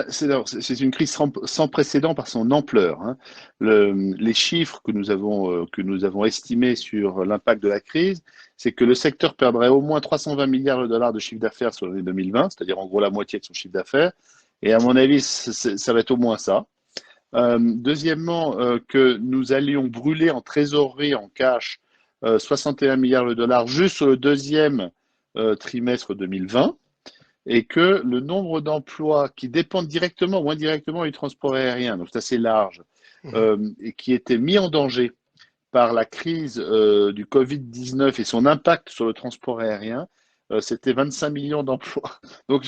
C'est une crise sans précédent par son ampleur, hein. Les chiffres que nous avons estimés sur l'impact de la crise, c'est que le secteur perdrait au moins 320 milliards de dollars de chiffre d'affaires sur l'année 2020, c'est-à-dire en gros la moitié de son chiffre d'affaires. Et à mon avis, ça va être au moins ça. Deuxièmement, que nous allions brûler en trésorerie, en cash, 61 milliards de dollars juste sur le deuxième trimestre 2020 et que le nombre d'emplois qui dépendent directement ou indirectement du transport aérien, donc c'est assez large, Mhm. et qui étaient mis en danger par la crise du Covid-19 et son impact sur le transport aérien, c'était 25 millions d'emplois. Donc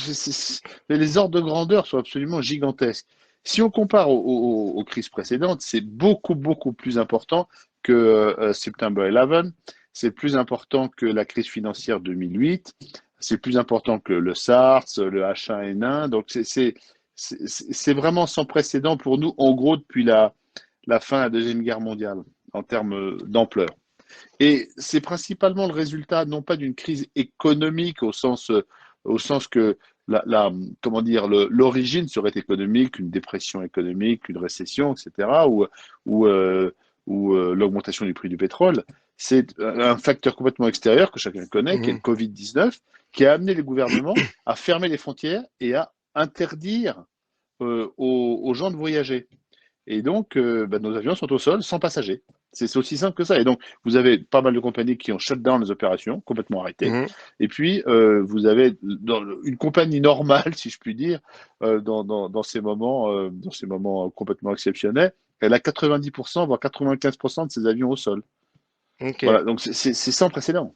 les ordres de grandeur sont absolument gigantesques. Si on compare aux crises précédentes, c'est beaucoup, beaucoup plus important que September 11, c'est plus important que la crise financière 2008, c'est plus important que le SARS, le H1N1. Donc c'est vraiment sans précédent pour nous, en gros, depuis la fin de la Deuxième Guerre mondiale, en termes d'ampleur. Et c'est principalement le résultat, non pas d'une crise économique au sens que comment dire, l'origine serait économique, une dépression économique, une récession, etc., ou, euh, ou l'augmentation du prix du pétrole. C'est un facteur complètement extérieur que chacun connaît, qui est le Mhm. Covid-19, qui a amené les gouvernements à fermer les frontières et à interdire aux gens de voyager. Et donc, nos avions sont au sol sans passagers. C'est aussi simple que ça. Et donc, vous avez pas mal de compagnies qui ont shut down les opérations, complètement arrêtées. Mhm. Et puis, vous avez une compagnie normale, si je puis dire, dans ces moments complètement exceptionnels, elle a 90%, voire 95% de ses avions au sol. Ok. Voilà, donc c'est sans précédent.